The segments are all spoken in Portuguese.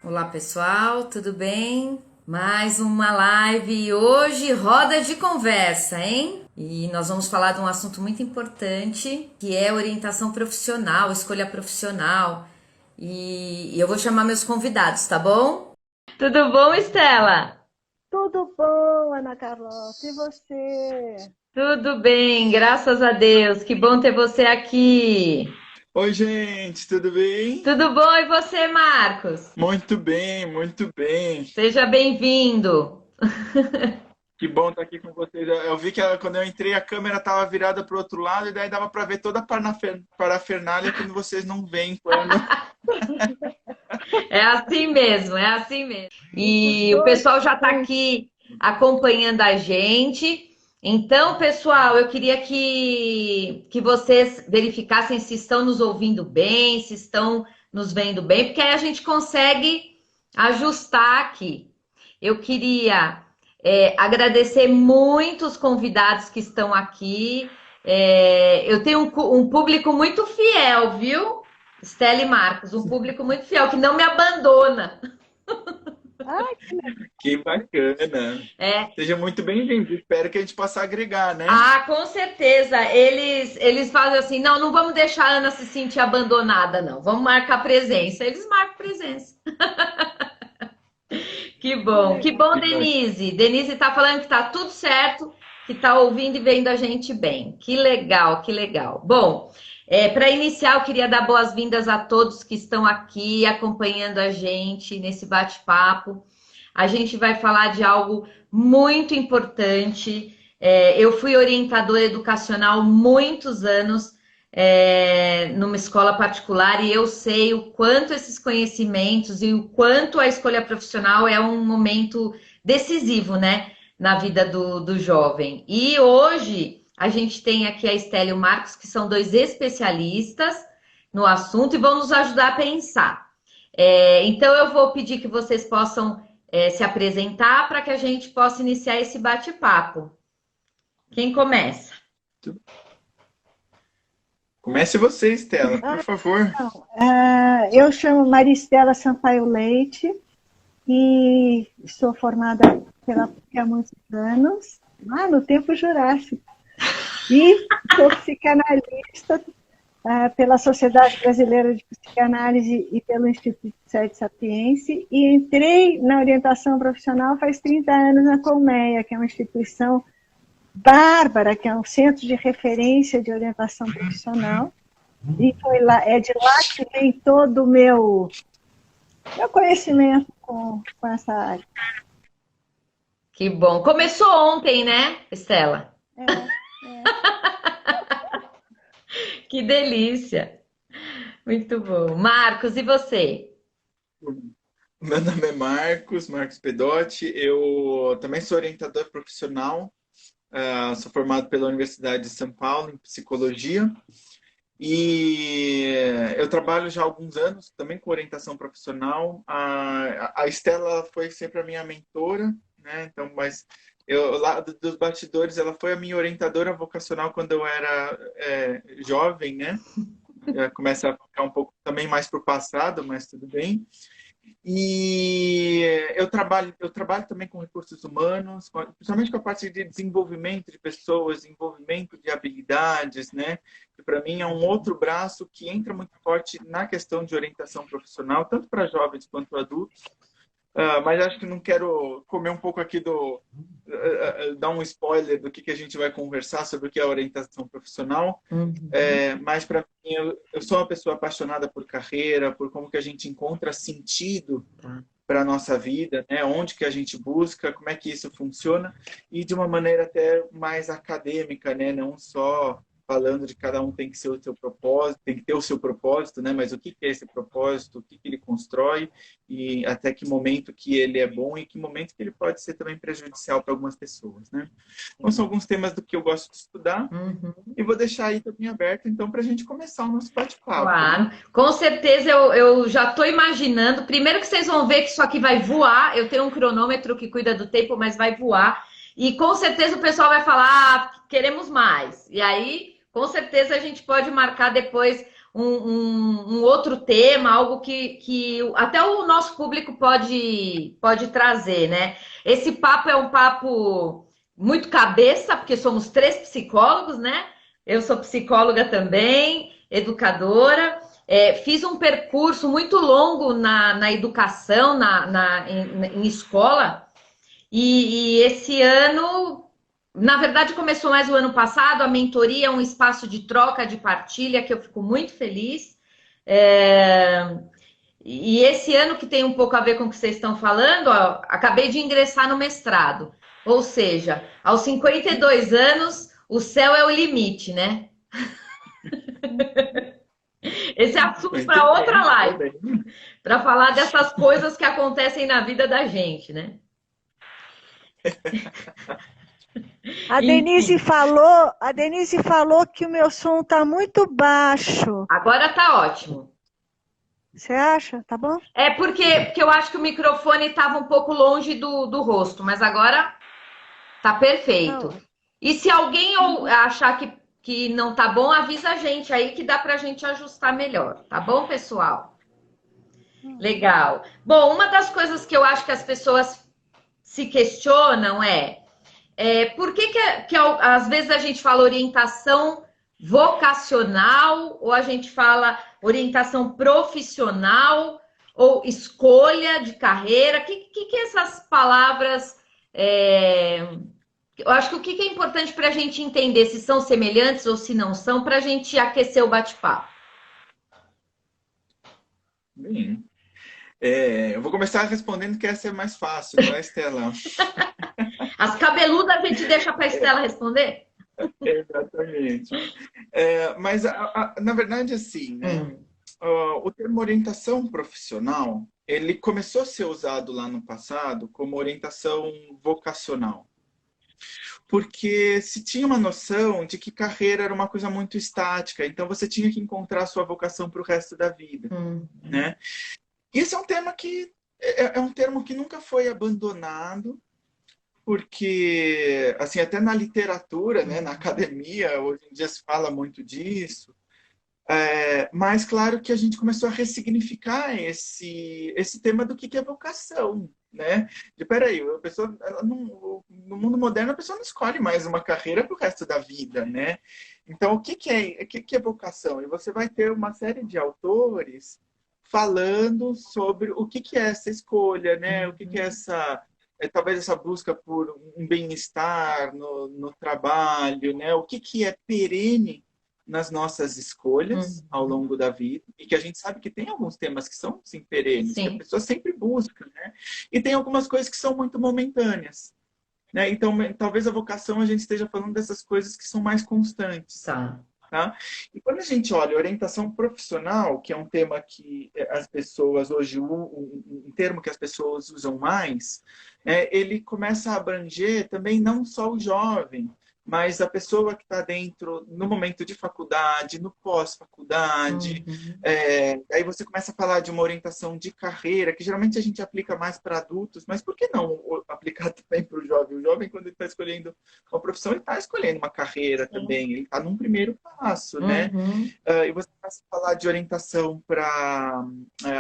Olá pessoal, tudo bem? Mais uma live e hoje roda de conversa, hein? E nós vamos falar de um assunto muito importante, que é orientação profissional, escolha profissional. E eu vou chamar meus convidados, tá bom? Tudo bom, Estela? Tudo bom, Ana Carlota? E você? Tudo bem, graças a Deus. Que bom ter você aqui. Oi, gente, tudo bem? Tudo bom e você, Marcos? Muito bem, muito bem. Seja bem-vindo. Que bom estar aqui com vocês. Eu vi que quando eu entrei a câmera estava virada para o outro lado e daí dava para ver toda a parafernália que vocês não veem quando. É assim mesmo, é assim mesmo. Os E o dois pessoal já está juntos. aqui acompanhando a gente. Então, pessoal, eu queria que vocês verificassem se estão nos ouvindo bem, se estão nos vendo bem, porque aí a gente consegue ajustar aqui. Eu queria agradecer muito os convidados que estão aqui. Eu tenho um público muito fiel, viu? Stella e Marcos, um público muito fiel, que não me abandona. Ai, Que bacana. É. Seja muito bem-vindo. Espero que a gente possa agregar, né? Ah, com certeza. Eles fazem assim, não, não vamos deixar a Ana se sentir abandonada, não. Vamos marcar presença. Eles marcam presença. que Que legal. bom, Que bacana. Denise. Denise está falando que está tudo certo, que está ouvindo e vendo a gente bem. Que legal, que legal. Bom, para iniciar, eu queria dar boas-vindas a todos que estão aqui acompanhando a gente nesse bate-papo. A gente vai falar de algo muito importante. Eu fui orientadora educacional muitos anos, numa escola particular, e eu sei o quanto esses conhecimentos e o quanto a escolha profissional é um momento decisivo, né, na vida do jovem. E hoje a gente tem aqui a Estela e o Marcos, que são dois especialistas no assunto e vão nos ajudar a pensar. Então eu vou pedir que vocês possam se apresentar para que a gente possa iniciar esse bate-papo. Quem começa? Comece você, Estela, por Ah, favor. então, eu chamo Maristela Sampaio Leite e sou formada pela PUC há muitos anos, lá no tempo Jurássico. E sou psicanalista pela Sociedade Brasileira de Psicanálise e pelo Instituto Sede Sapiense, e entrei na orientação profissional faz 30 anos na Colmeia, que é uma instituição bárbara, que é um centro de referência de orientação profissional, e é de lá que vem todo o meu conhecimento com essa área. Que bom. Começou ontem, né, Estela? É, é. Que delícia. Muito bom. Marcos, e você? Meu nome é Marcos Pedotti. Eu também sou orientador profissional. Sou formado pela Universidade de São Paulo em psicologia. E eu trabalho já há alguns anos também com orientação profissional. A Estela foi sempre a minha mentora, né? Então, mas eu lá dos bastidores, ela foi a minha orientadora vocacional quando eu era jovem, né? Começa a ficar um pouco também mais para o passado, mas tudo bem. E eu trabalho também com recursos humanos, principalmente com a parte de desenvolvimento de pessoas, desenvolvimento de habilidades, né? Que para mim é um outro braço que entra muito forte na questão de orientação profissional, tanto para jovens quanto adultos. Mas acho que não quero comer um pouco aqui dar um spoiler do que a gente vai conversar sobre o que é orientação profissional. Uhum. Mas para mim, eu sou uma pessoa apaixonada por carreira, por como que a gente encontra sentido Tá. para a nossa vida, né? Onde que a gente busca, como é que isso funciona, e de uma maneira até mais acadêmica, né? Não só falando de cada um tem que ser o seu propósito, tem que ter o seu propósito, né? Mas o que é esse propósito, o que ele constrói e até que momento que ele é bom e que momento que ele pode ser também prejudicial para algumas pessoas, né? Então são alguns temas do que eu gosto de estudar Uhum. e vou deixar aí também aberto então para a gente começar o nosso bate-papo, né? Claro. Com certeza eu já estou imaginando. Primeiro que vocês vão ver que isso aqui vai voar. Eu tenho um cronômetro que cuida do tempo, mas vai voar. E com certeza o pessoal vai falar, ah, queremos mais. E aí, com certeza a gente pode marcar depois um outro tema, algo que até o nosso público pode trazer, né? Esse papo é um papo muito cabeça, porque somos 3 psicólogos, né? Eu sou psicóloga também, educadora. Fiz um percurso muito longo na educação, em escola, e esse ano, na verdade, começou mais o ano passado. A mentoria é um espaço de troca, de partilha, que eu fico muito feliz. E esse ano, que tem um pouco a ver com o que vocês estão falando, ó, acabei de ingressar no mestrado. Ou seja, aos 52 anos, o céu é o limite, né? Esse é assunto para outra live, para falar dessas coisas que acontecem na vida da gente, né? A Denise falou que o meu som está muito baixo. Agora tá ótimo. Você acha? Tá bom? Porque eu acho que o microfone estava um pouco longe do rosto, mas agora tá perfeito. Tá. E se alguém achar que não tá bom, avisa a gente aí que dá pra gente ajustar melhor, tá bom, pessoal? Legal. Bom, uma das coisas que eu acho que as pessoas se questionam por que às vezes a gente fala orientação vocacional, ou a gente fala orientação profissional, ou escolha de carreira? Que essas palavras... Eu acho que o que é importante para a gente entender se são semelhantes ou se não são, para a gente aquecer o bate-papo. Bem, eu vou começar respondendo que essa é mais fácil, não é, Estela? As cabeludas a gente deixa para a Estela responder? Exatamente. Mas, na verdade, assim, né? O termo orientação profissional, ele começou a ser usado lá no passado como orientação vocacional. Porque se tinha uma noção de que carreira era uma coisa muito estática, então você tinha que encontrar a sua vocação para o resto da vida, né? Isso é um tema que é um termo que nunca foi abandonado, porque assim, até na literatura, né, na academia, hoje em dia se fala muito disso. Mas claro que a gente começou a ressignificar esse tema do que é vocação, né? Peraí, a pessoa, no mundo moderno, a pessoa não escolhe mais uma carreira para o resto da vida, né? Então, o que é vocação? E você vai ter uma série de autores falando sobre o que é essa escolha, né? O que é talvez essa busca por um bem-estar no trabalho, né? O que é perene nas nossas escolhas ao longo da vida, e que a gente sabe que tem alguns temas que são, sim, perenes, que a pessoa sempre busca, né? E tem algumas coisas que são muito momentâneas, né? Então, talvez a vocação a gente esteja falando dessas coisas que são mais constantes. Tá? E quando a gente olha orientação profissional, que é um tema que as pessoas hoje, um termo que as pessoas usam mais, ele começa a abranger também não só o jovem, mas a pessoa que está dentro no momento de faculdade, no pós-faculdade. Aí você começa a falar de uma orientação de carreira, que geralmente a gente aplica mais para adultos, mas por que não aplicar também para o jovem? O jovem, quando ele está escolhendo uma profissão, ele está escolhendo uma carreira também, ele está num primeiro passo, né? E você começa a falar de orientação para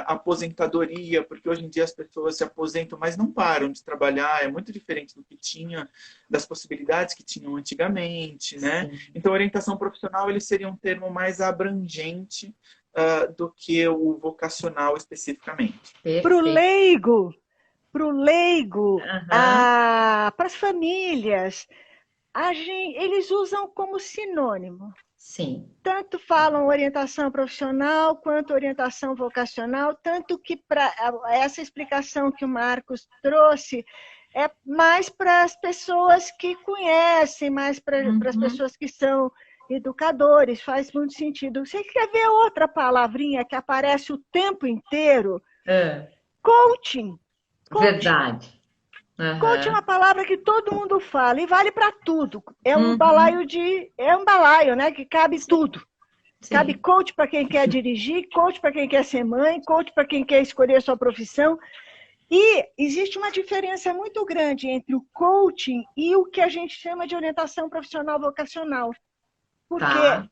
aposentadoria, porque hoje em dia as pessoas se aposentam, mas não param de trabalhar, é muito diferente do que tinha, das possibilidades que tinham antigamente, né? Então, orientação profissional ele seria um termo mais abrangente do que o vocacional especificamente. Para o leigo, para as famílias, eles usam como sinônimo. Sim. Tanto falam orientação profissional quanto orientação vocacional, tanto que para essa explicação que o Marcos trouxe é mais para as pessoas que conhecem, mais para as pessoas que são educadores, faz muito sentido. Você quer ver outra palavrinha que aparece o tempo inteiro? Coaching. Verdade. Coaching é uma palavra que todo mundo fala e vale para tudo. É um balaio né? Que cabe tudo. Sim. Cabe coach para quem quer dirigir, coach para quem quer ser mãe, coach para quem quer escolher a sua profissão. E existe uma diferença muito grande entre o coaching e o que a gente chama de orientação profissional vocacional. Porque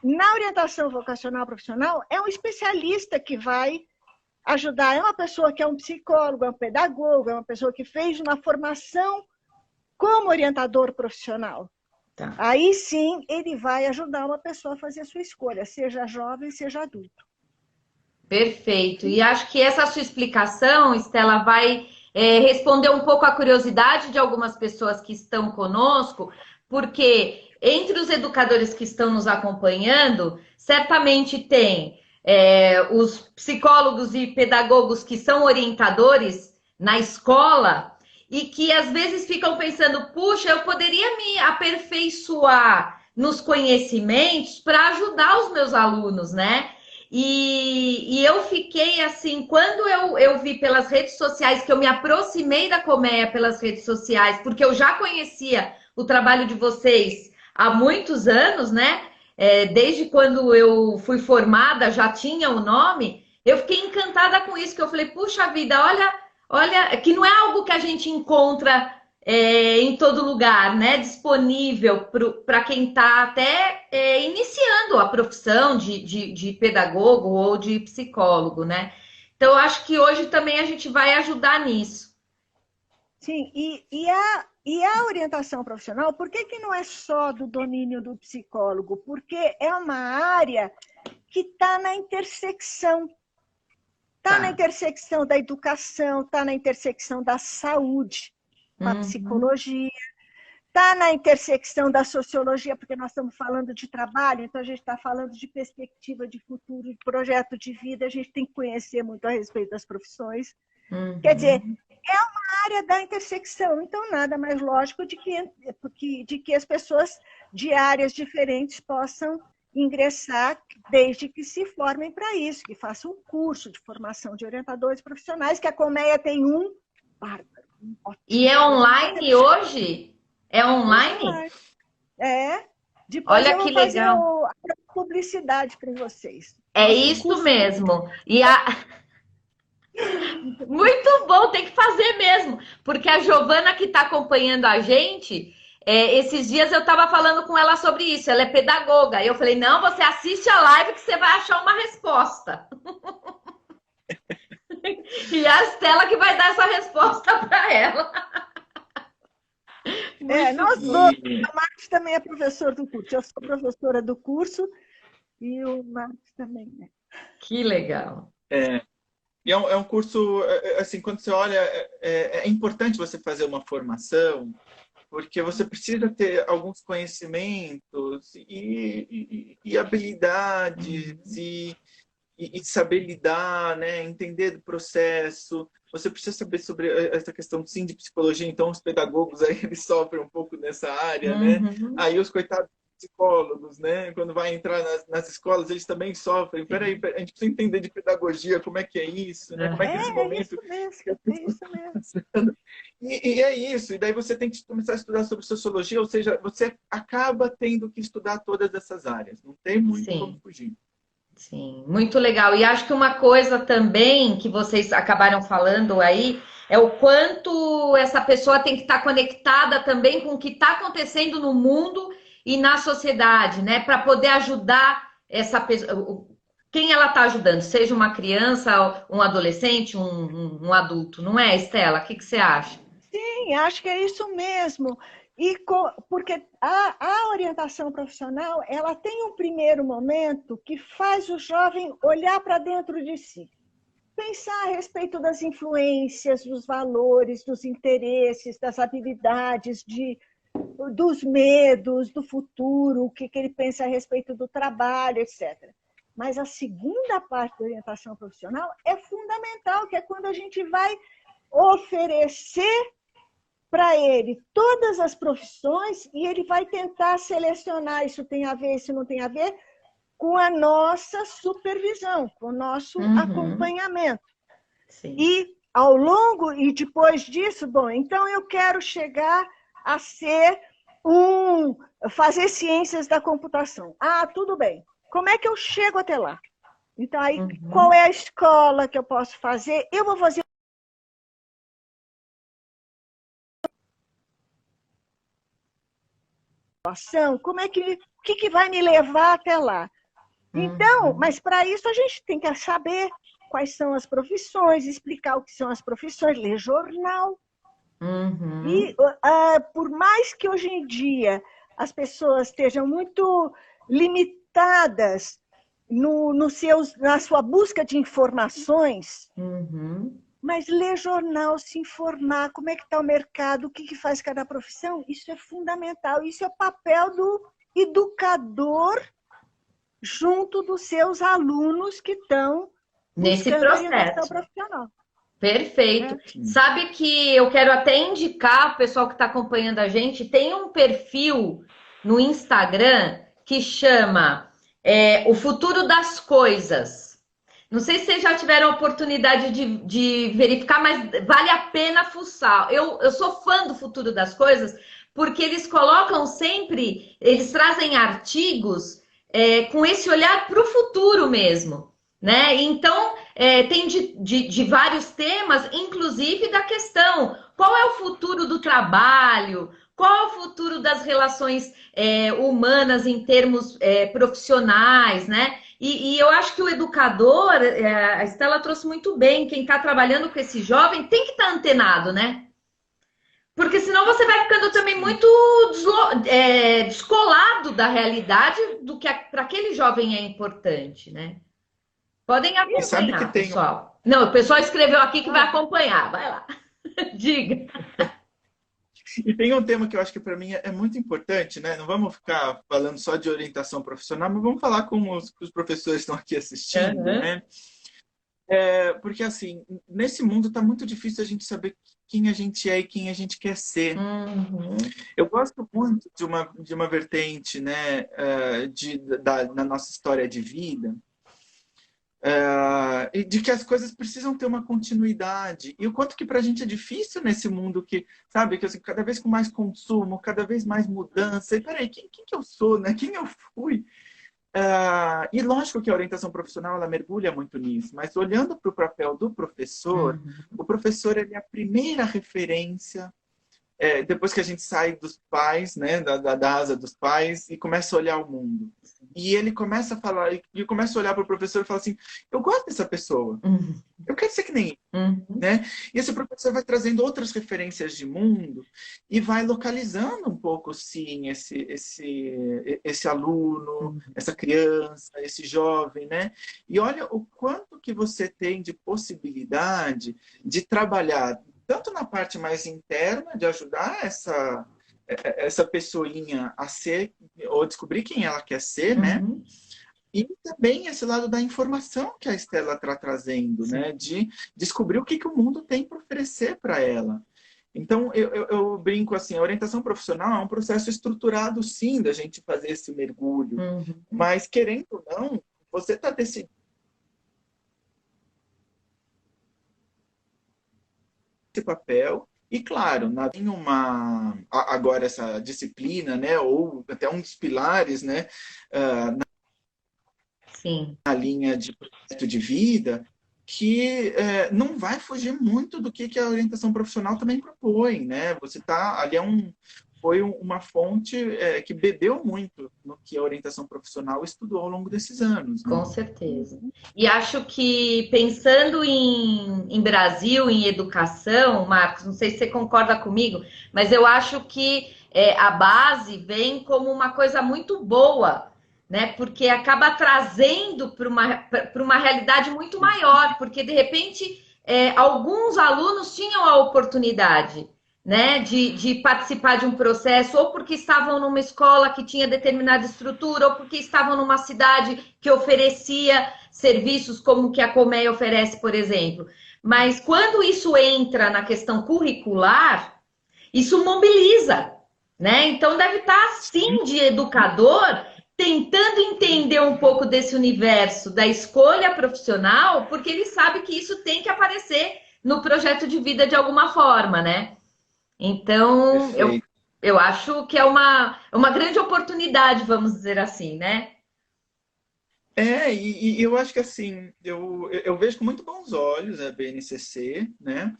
na orientação vocacional profissional, é um especialista que vai ajudar. É uma pessoa que é um psicólogo, é um pedagogo, é uma pessoa que fez uma formação como orientador profissional. Tá. Aí sim, ele vai ajudar uma pessoa a fazer a sua escolha, seja jovem, seja adulto. Perfeito. E acho que essa sua explicação, Estela, vai responder um pouco a curiosidade de algumas pessoas que estão conosco, porque entre os educadores que estão nos acompanhando, certamente tem os psicólogos e pedagogos que são orientadores na escola e que às vezes ficam pensando, puxa, eu poderia me aperfeiçoar nos conhecimentos para ajudar os meus alunos, né? E eu fiquei assim, quando eu vi pelas redes sociais, que eu me aproximei da Colmeia pelas redes sociais, porque eu já conhecia o trabalho de vocês há muitos anos, né? Desde quando eu fui formada, já tinha o nome. Eu fiquei encantada com isso, que eu falei, puxa vida, olha, que não é algo que a gente encontra em todo lugar, né? Disponível para quem está até iniciando a profissão de pedagogo ou de psicólogo, né? Então, eu acho que hoje também a gente vai ajudar nisso. Sim, e a orientação profissional, por que que não é só do domínio do psicólogo? Porque é uma área que está na intersecção. Está na intersecção da educação, está na intersecção da saúde, com a psicologia, está na intersecção da sociologia, porque nós estamos falando de trabalho, então a gente está falando de perspectiva de futuro, de projeto de vida, a gente tem que conhecer muito a respeito das profissões. Quer dizer, é uma área da intersecção, então nada mais lógico de que as pessoas de áreas diferentes possam ingressar, desde que se formem para isso, que façam um curso de formação de orientadores profissionais, que a Colmeia tem um bárbaro. E é online hoje? É online? Depois Olha eu vou que fazer legal. a publicidade para vocês. É isso mesmo. Muito bom, tem que fazer mesmo. Porque a Giovana que está acompanhando a gente, esses dias eu estava falando com ela sobre isso. Ela é pedagoga. E eu falei, não, você assiste a live que você vai achar uma resposta. E a Estela que vai dar essa resposta para ela. Nós dois. O Marcos também é professor do curso. Eu sou professora do curso e o Marcos também, né? Que legal. E é um curso, assim, quando você olha, é importante você fazer uma formação, porque você precisa ter alguns conhecimentos e habilidades e saber lidar, né? Entender do processo. Você precisa saber sobre essa questão, sim, de psicologia. Então, os pedagogos aí, eles sofrem um pouco nessa área, né? Aí, os coitados psicólogos, né? Quando vai entrar nas escolas, eles também sofrem. Peraí, a gente precisa entender de pedagogia, como é que é isso, né? Como é que é esse momento... É isso mesmo. E é isso. E daí você tem que começar a estudar sobre sociologia, ou seja, você acaba tendo que estudar todas essas áreas. Não tem muito como fugir. Sim, muito legal. E acho que uma coisa também que vocês acabaram falando aí é o quanto essa pessoa tem que estar conectada também com o que está acontecendo no mundo e na sociedade, né? Para poder ajudar essa pessoa, quem ela está ajudando, seja uma criança, um adolescente, um adulto, não é, Estela? O que você acha? Sim, acho que é isso mesmo. Porque a orientação profissional, ela tem um primeiro momento que faz o jovem olhar para dentro de si. Pensar a respeito das influências, dos valores, dos interesses, das habilidades, dos medos, do futuro, o que ele pensa a respeito do trabalho, etc. Mas a segunda parte da orientação profissional é fundamental, que é quando a gente vai oferecer para ele todas as profissões e ele vai tentar selecionar isso tem a ver, isso não tem a ver, com a nossa supervisão, com o nosso acompanhamento. Sim. E ao longo, e depois disso, bom, então eu quero chegar a ser fazer ciências da computação. Ah, tudo bem. Como é que eu chego até lá? Então, aí, qual é a escola que eu posso fazer? Eu vou fazer ação, o que vai me levar até lá? Então, mas para isso a gente tem que saber quais são as profissões, explicar o que são as profissões, ler jornal. E por mais que hoje em dia as pessoas estejam muito limitadas na sua busca de informações, mas ler jornal, se informar, como é que está o mercado, o que faz cada profissão, isso é fundamental. Isso é o papel do educador junto dos seus alunos que estão nesse buscando a orientação processo. profissional. Perfeito. Sabe que eu quero até indicar, o pessoal que está acompanhando a gente, tem um perfil no Instagram que chama O Futuro das Coisas. Não sei se vocês já tiveram a oportunidade de verificar, mas vale a pena fuçar. Eu sou fã do Futuro das Coisas, porque eles colocam sempre, eles trazem artigos com esse olhar para o futuro mesmo, né? Então, tem de vários temas, inclusive da questão, qual é o futuro do trabalho, qual é o futuro das relações humanas em termos profissionais, né? E eu acho que o educador, a Estela trouxe muito bem, quem está trabalhando com esse jovem tem que estar antenado, né? Porque senão você vai ficando também muito descolado da realidade do que para aquele jovem é importante, né? Podem acompanhar, pessoal. Não, o pessoal escreveu aqui que vai acompanhar. Vai lá. Diga. E tem um tema que eu acho que para mim é muito importante, né? Não vamos ficar falando só de orientação profissional, mas vamos falar com os professores que estão aqui assistindo, né? Porque, assim, nesse mundo está muito difícil a gente saber quem a gente é e quem a gente quer ser. Eu gosto muito de uma vertente, né, na nossa história de vida, e de que as coisas precisam ter uma continuidade. E o quanto que para a gente é difícil nesse mundo que, sabe, que assim, cada vez com mais consumo, cada vez mais mudança. E peraí, quem que eu sou, né? Quem eu fui? E lógico que a orientação profissional ela mergulha muito nisso, mas olhando para o papel do professor, o professor ele é a primeira referência, depois que a gente sai dos pais, né, da asa dos pais, e começa a olhar o mundo. E ele começa a falar, e começa a olhar para o professor e fala assim, eu gosto dessa pessoa, eu quero ser que nem ele, né? E esse professor vai trazendo outras referências de mundo e vai localizando um pouco, sim, esse aluno, essa criança, esse jovem, né? E olha o quanto que você tem de possibilidade de trabalhar tanto na parte mais interna, de ajudar essa pessoinha a ser, ou descobrir quem ela quer ser, né? E também esse lado da informação que a Estela está trazendo, né? De descobrir o que o mundo tem para oferecer para ela. Então, eu brinco assim, a orientação profissional é um processo estruturado, sim, da gente fazer esse mergulho. Mas, querendo ou não, você está decidindo esse papel. E, claro, tem agora essa disciplina, né? Ou até um dos pilares, né? Na linha de projeto de vida, que não vai fugir muito do que a orientação profissional também propõe, né? Você está ali, foi uma fonte que bebeu muito no que a orientação profissional estudou ao longo desses anos. Né? Com certeza. E acho que, pensando em Brasil, em educação, Marcos, não sei se você concorda comigo, mas eu acho que a base vem como uma coisa muito boa, né? Porque acaba trazendo para uma realidade muito maior, porque, de repente, alguns alunos tinham a oportunidade, né, de participar de um processo, ou porque estavam numa escola que tinha determinada estrutura, ou porque estavam numa cidade que oferecia serviços como que a Colmeia oferece, por exemplo. Mas quando isso entra na questão curricular, isso mobiliza, né? Então deve estar, sim, de educador, tentando entender um pouco desse universo da escolha profissional, porque ele sabe que isso tem que aparecer no projeto de vida de alguma forma, né? Então, eu acho que é uma grande oportunidade, vamos dizer assim, né? E eu acho que assim, eu vejo com muito bons olhos a BNCC, né?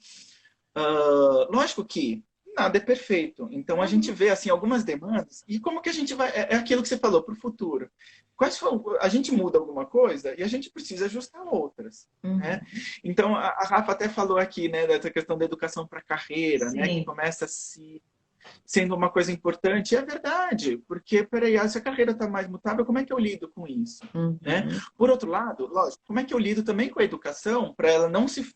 Lógico que nada é perfeito. Então, a gente vê, assim, algumas demandas. E como que a gente vai... É aquilo que você falou, para o futuro. A gente muda alguma coisa e a gente precisa ajustar outras, né? Então, a Rafa até falou aqui, né, dessa questão da educação para a carreira, né? Que começa sendo uma coisa importante. E é verdade, porque, peraí, se a carreira está mais mutável, como é que eu lido com isso? Né? Por outro lado, lógico, como é que eu lido também com a educação para ela não ser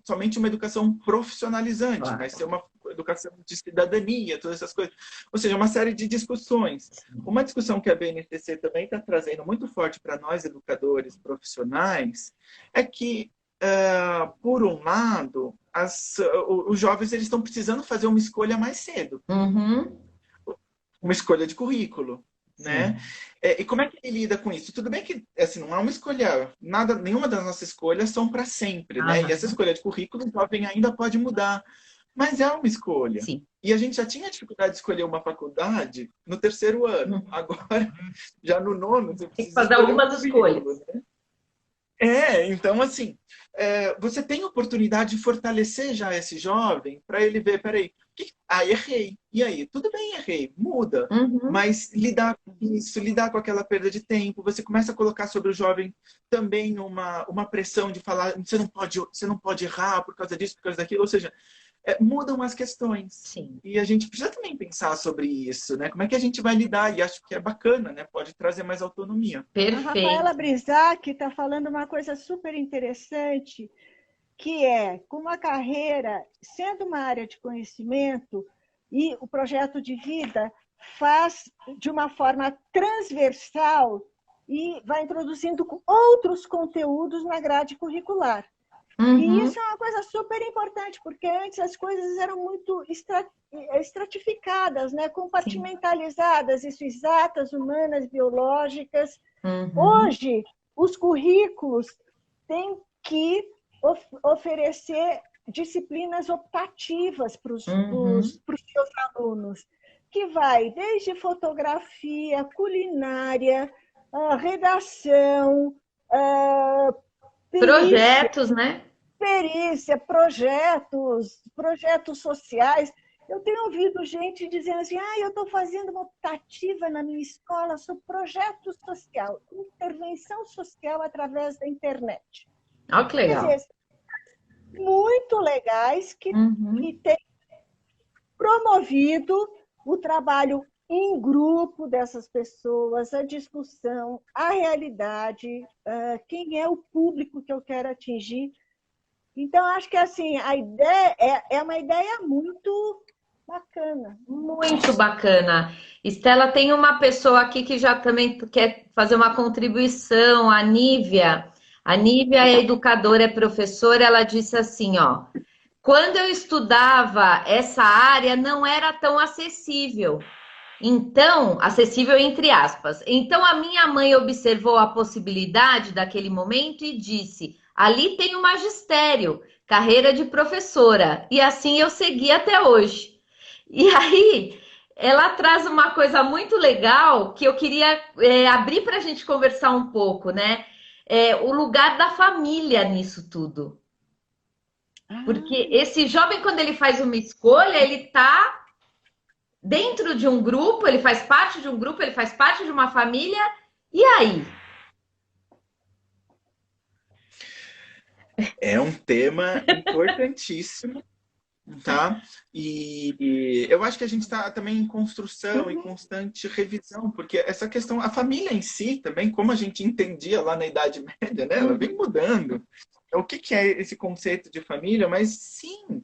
somente uma educação profissionalizante, Claro. mas ser uma educação de cidadania, todas essas coisas. Ou seja, uma série de discussões. Uma discussão que a BNCC também está trazendo muito forte para nós, educadores profissionais, é que, por um lado, os jovens eles estão precisando fazer uma escolha mais cedo. Uma escolha de currículo. Né? E como é que ele lida com isso? Tudo bem que assim, não é uma escolha, nenhuma das nossas escolhas são para sempre, né? E essa escolha de currículo, o jovem ainda pode mudar, mas é uma escolha. E a gente já tinha dificuldade de escolher uma faculdade no 3º ano. Agora, já no 9º, você precisa fazer algumas escolhas. Né? Então, assim, você tem a oportunidade de fortalecer já esse jovem para ele ver, peraí, errei. E aí? Tudo bem, errei. Muda. Mas lidar com isso, lidar com aquela perda de tempo, você começa a colocar sobre o jovem também uma pressão de falar, você não pode errar por causa disso, por causa daquilo. Ou seja, mudam as questões. E a gente precisa também pensar sobre isso, né? Como é que a gente vai lidar? E acho que é bacana, né? Pode trazer mais autonomia. A Rafaela Brisac está falando uma coisa super interessante, que é, como a carreira, sendo uma área de conhecimento, e o projeto de vida faz de uma forma transversal e vai introduzindo outros conteúdos na grade curricular. E isso é uma coisa super importante, porque antes as coisas eram muito estratificadas, né? Compartimentalizadas, isso, exatas, humanas, biológicas. Hoje, os currículos têm que oferecer disciplinas optativas para os seus alunos, que vai desde fotografia, culinária, redação, projetos, né? Perícia, projetos sociais. Eu tenho ouvido gente dizendo assim, eu estou fazendo uma optativa na minha escola sobre projeto social, intervenção social através da internet. Olha que legal. Quer dizer, muito legais que têm promovido o trabalho em grupo dessas pessoas, a discussão, a realidade, quem é o público que eu quero atingir. Então, acho que assim, a ideia é uma ideia muito bacana. Muito bacana. Estela, tem uma pessoa aqui que já também quer fazer uma contribuição, a Nívia. A Nívia é educadora, é professora, ela disse assim, ó, quando eu estudava essa área não era tão acessível. Então, acessível entre aspas. Então, a minha mãe observou a possibilidade daquele momento e disse, ali tem o magistério, carreira de professora. E assim eu segui até hoje. E aí, ela traz uma coisa muito legal que eu queria abrir para a gente conversar um pouco, né? O lugar da família nisso tudo. Porque esse jovem, quando ele faz uma escolha, ele está dentro de um grupo, ele faz parte de um grupo, ele faz parte de uma família. E aí? É um tema importantíssimo. Tá? E eu acho que a gente está também em construção, em constante revisão, porque essa questão, a família em si também, como a gente entendia lá na Idade Média, né? Ela vem mudando. O que é esse conceito de família? Mas sim,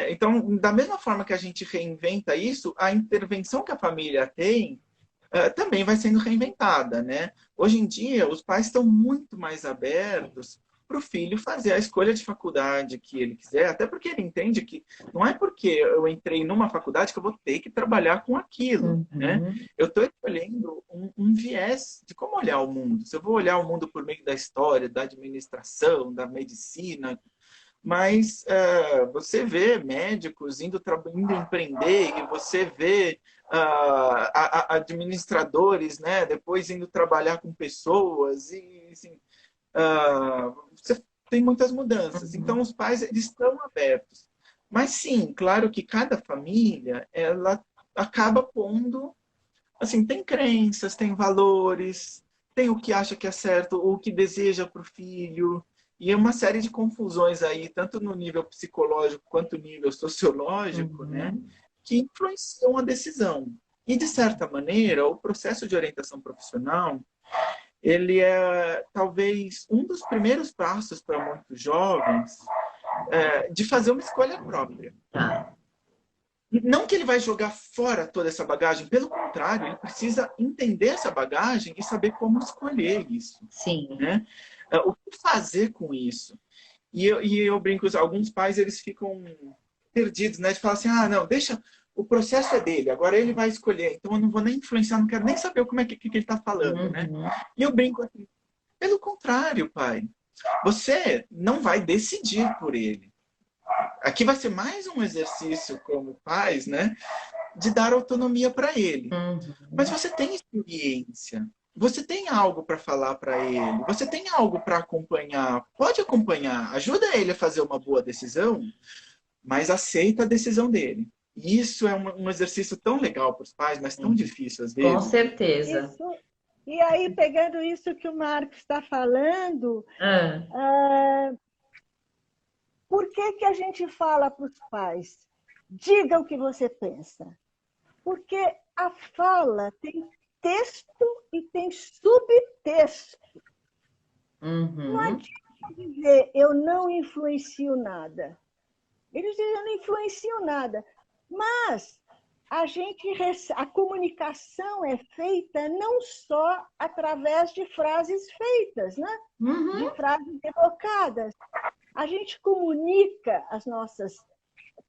então, da mesma forma que a gente reinventa isso, a intervenção que a família tem também vai sendo reinventada, né? Hoje em dia, os pais estão muito mais abertos para o filho fazer a escolha de faculdade que ele quiser, até porque ele entende que não é porque eu entrei numa faculdade que eu vou ter que trabalhar com aquilo, né? Eu estou escolhendo um viés de como olhar o mundo. Se eu vou olhar o mundo por meio da história, da administração, da medicina, mas você vê médicos indo empreender e você vê administradores, né, depois indo trabalhar com pessoas e assim, você tem muitas mudanças. Então, os pais eles estão abertos. Mas sim, claro que cada família, ela acaba pondo, assim, tem crenças, tem valores, tem o que acha que é certo, o que deseja para o filho, e é uma série de confusões aí, tanto no nível psicológico quanto no nível sociológico, né, Uhum. que influenciam a decisão. E, de certa maneira, o processo de orientação profissional, ele é talvez um dos primeiros passos para muitos jovens de fazer uma escolha própria. Tá. Não que ele vai jogar fora toda essa bagagem, pelo contrário, ele precisa entender essa bagagem e saber como escolher isso, Sim. né? O que fazer com isso? E eu brinco, alguns pais eles ficam perdidos, né? De falar assim, não, deixa, o processo é dele, agora ele vai escolher, então eu não vou nem influenciar, não quero nem saber como é que ele está falando, né? Uhum. E eu brinco assim, pelo contrário, pai, você não vai decidir por ele. Aqui vai ser mais um exercício como pais, né? De dar autonomia para ele. Uhum. Mas você tem experiência, você tem algo para falar para ele, você tem algo para acompanhar. Pode acompanhar, ajuda ele a fazer uma boa decisão, mas aceita a decisão dele. E isso é um exercício tão legal para os pais, mas tão difícil às Com vezes. certeza. Isso. E aí, pegando isso que o Marcos está falando, Ah, por que a gente fala para os pais? Diga o que você pensa. Porque a fala tem texto e tem subtexto. Não uhum. adianta dizer eu não influencio nada. Eles dizem eu não influencio nada. Mas a comunicação é feita não só através de frases feitas, né? De Uhum. frases evocadas. A gente comunica as nossas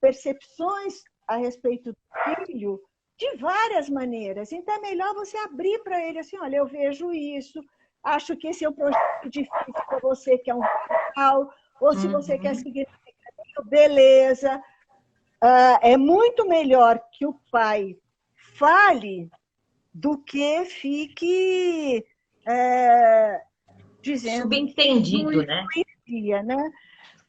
percepções a respeito do filho de várias maneiras. Então, é melhor você abrir para ele assim, olha, eu vejo isso, acho que esse é um projeto difícil para você, que é um casal, ou se você quer Uhum. seguir, beleza. É muito melhor que o pai fale do que fique dizendo que não Subentendido, né? influencia, né?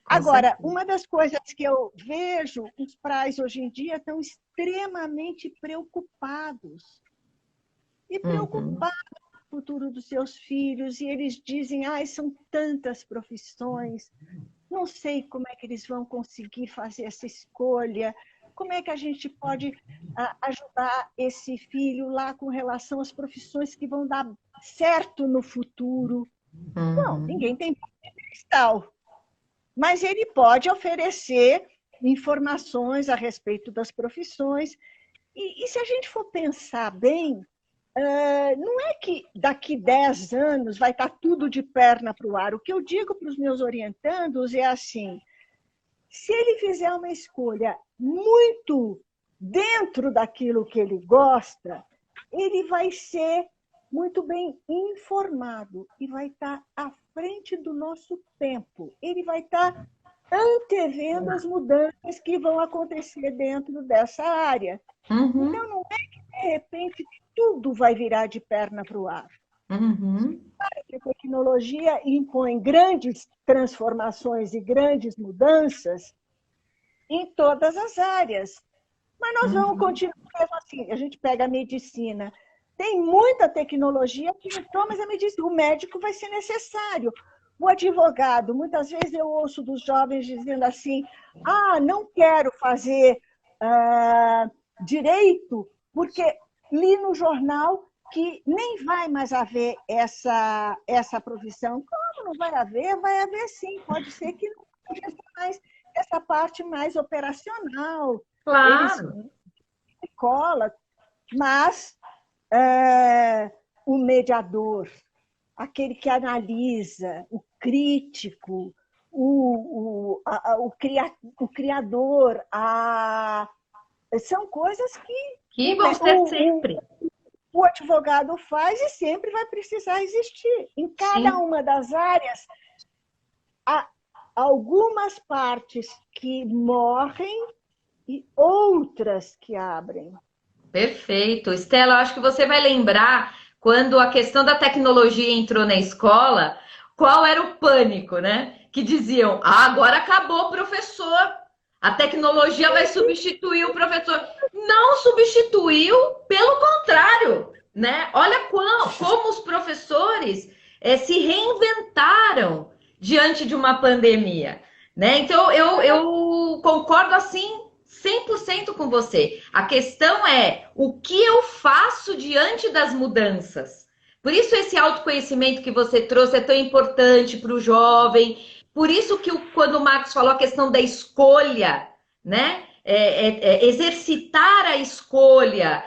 Com Agora, certeza. uma das coisas que eu vejo, os pais hoje em dia estão extremamente preocupados. E Uhum. preocupados com o futuro dos seus filhos, e eles dizem, são tantas profissões, não sei como é que eles vão conseguir fazer essa escolha, como é que a gente pode ajudar esse filho lá com relação às profissões que vão dar certo no futuro. Não, Uhum. ninguém tem bola de cristal. Mas ele pode oferecer informações a respeito das profissões. E se a gente for pensar bem, não é que daqui 10 anos vai estar tudo de perna para o ar. O que eu digo para os meus orientandos é assim, se ele fizer uma escolha muito dentro daquilo que ele gosta, ele vai ser muito bem informado e vai estar à frente do nosso tempo. Ele vai estar antevendo as mudanças que vão acontecer dentro dessa área. Uhum. Então, não é que, de repente, tudo vai virar de perna para o ar. Uhum. A tecnologia impõe grandes transformações e grandes mudanças em todas as áreas. Mas nós vamos Uhum. continuar mesmo assim. A gente pega a medicina. Tem muita tecnologia que entrou, mas a medicina, o médico vai ser necessário. O advogado, muitas vezes eu ouço dos jovens dizendo assim, não quero fazer direito, porque li no jornal que nem vai mais haver essa profissão. Como não vai haver? Vai haver sim, pode ser que não aconteça mais essa parte mais operacional. Eles Claro. colam, mas o mediador, aquele que analisa, o crítico, o criador, são coisas que Que vão ser sempre. o advogado faz e sempre vai precisar existir. Em cada Sim. uma das áreas, há algumas partes que morrem e outras que abrem. Perfeito. Estela, eu acho que você vai lembrar quando a questão da tecnologia entrou na escola, qual era o pânico, né? Que diziam, agora acabou, professor. A tecnologia vai substituir o professor. Não substituiu, pelo contrário, né? Olha como os professores se reinventaram diante de uma pandemia, né? Então, eu concordo assim 100% com você. A questão é o que eu faço diante das mudanças. Por isso esse autoconhecimento que você trouxe é tão importante para o jovem. Por isso que quando o Marcos falou a questão da escolha, né? Exercitar a escolha,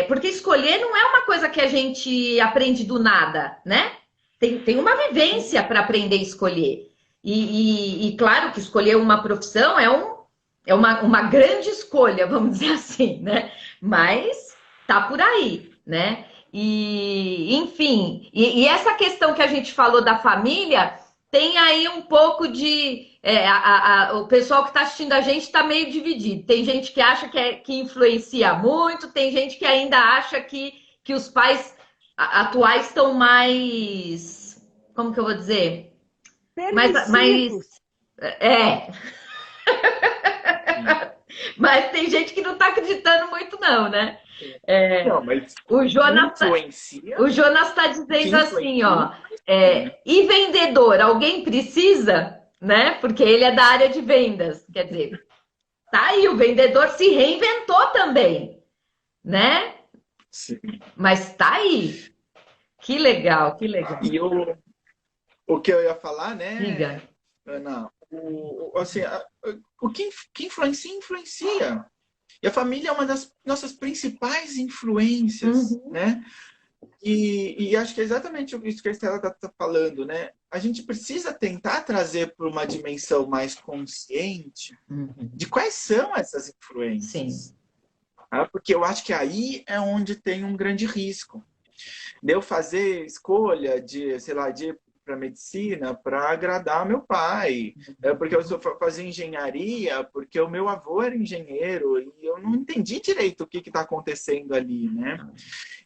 porque escolher não é uma coisa que a gente aprende do nada, né? Tem uma vivência para aprender a escolher. E claro que escolher uma profissão é uma grande escolha, vamos dizer assim, né? Mas tá por aí, né? E, enfim, essa questão que a gente falou da família tem aí um pouco de. O pessoal que está assistindo a gente está meio dividido. Tem gente que acha que influencia muito, tem gente que ainda acha que os pais atuais estão mais. Como que eu vou dizer? Permissivos. É. Mas tem gente que não está acreditando muito, não, né? Não, mas o Jonas está dizendo assim, ó. E vendedor, alguém precisa, né? Porque ele é da área de vendas. Quer dizer, tá aí, o vendedor se reinventou também, né? Sim. Mas tá aí. Que legal, que legal. E o que eu ia falar, né, Diga. Ana, o que influencia. E a família é uma das nossas principais influências, né? E acho que é exatamente isso que a Estela está falando, né? A gente precisa tentar trazer para uma dimensão mais consciente de quais são essas influências. Sim. Porque eu acho que aí é onde tem um grande risco. De eu fazer escolha de, sei lá, de ir para medicina para agradar meu pai, porque eu fazia engenharia, porque o meu avô era engenheiro e eu não entendi direito o que está acontecendo ali, né?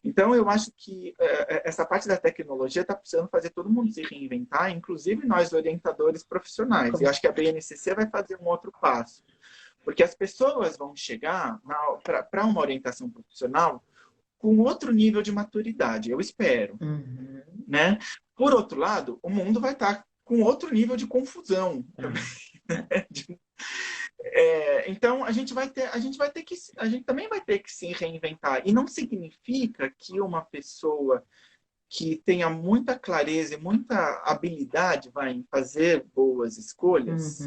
Então eu acho que essa parte da tecnologia está precisando fazer todo mundo se reinventar, inclusive nós orientadores profissionais. E eu acho que a BNCC vai fazer um outro passo, porque as pessoas vão chegar para uma orientação profissional com outro nível de maturidade, eu espero, né? Por outro lado, o mundo vai estar com outro nível de confusão também. Né? Então a gente também vai ter que se reinventar. E não significa que uma pessoa que tenha muita clareza e muita habilidade vai fazer boas escolhas,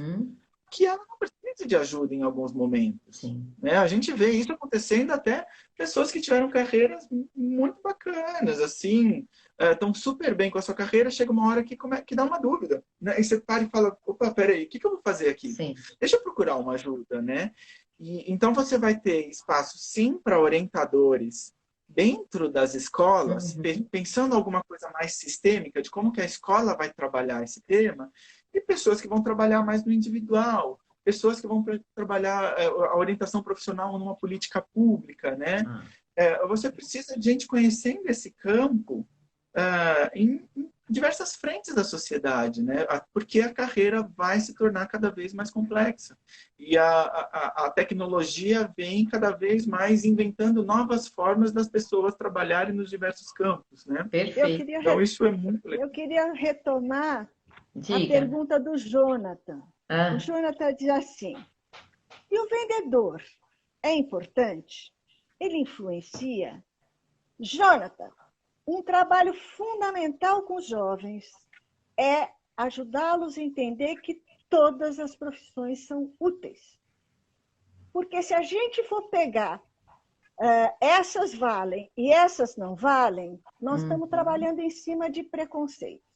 que ela não precisa de ajuda em alguns momentos. Né? A gente vê isso acontecendo até pessoas que tiveram carreiras muito bacanas, assim, estão super bem com a sua carreira, chega uma hora que dá uma dúvida. Né? E você para e fala, opa, peraí, o que eu vou fazer aqui? Sim. Deixa eu procurar uma ajuda, né? Então você vai ter espaço, sim, para orientadores dentro das escolas, pensando alguma coisa mais sistêmica de como que a escola vai trabalhar esse tema, e pessoas que vão trabalhar mais no individual, pessoas que vão trabalhar a orientação profissional numa política pública, né? Você precisa de gente conhecendo esse campo em diversas frentes da sociedade, né? Porque a carreira vai se tornar cada vez mais complexa. E a tecnologia vem cada vez mais inventando novas formas das pessoas trabalharem nos diversos campos, né? Perfeito. Então, isso é muito legal. Eu queria retomar Diga. a pergunta do Jonathan. O Jonathan diz assim, e o vendedor é importante? Ele influencia? Jonathan, um trabalho fundamental com os jovens é ajudá-los a entender que todas as profissões são úteis. Porque se a gente for pegar essas valem e essas não valem, nós estamos trabalhando em cima de preconceitos.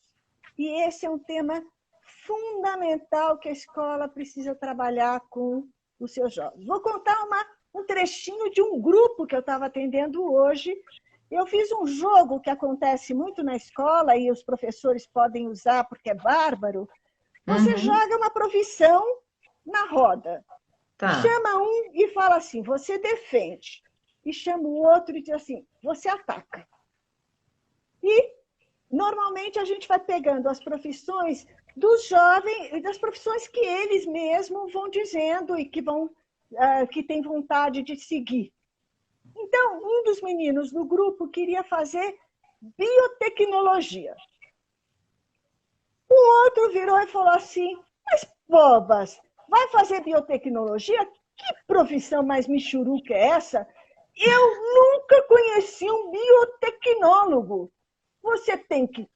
E esse é um tema fundamental que a escola precisa trabalhar com os seus jovens. Vou contar um trechinho de um grupo que eu estava atendendo hoje. Eu fiz um jogo que acontece muito na escola e os professores podem usar porque é bárbaro. Você joga uma profissão na roda. Chama um e fala assim, você defende. E chama o outro e diz assim, você ataca. E normalmente a gente vai pegando as profissões dos jovens e das profissões que eles mesmos vão dizendo e que têm vontade de seguir. Então, um dos meninos do grupo queria fazer biotecnologia. O outro virou e falou assim, mas bobas, vai fazer biotecnologia? Que profissão mais michuruca é essa? Eu nunca conheci um biotecnólogo. Você tem que,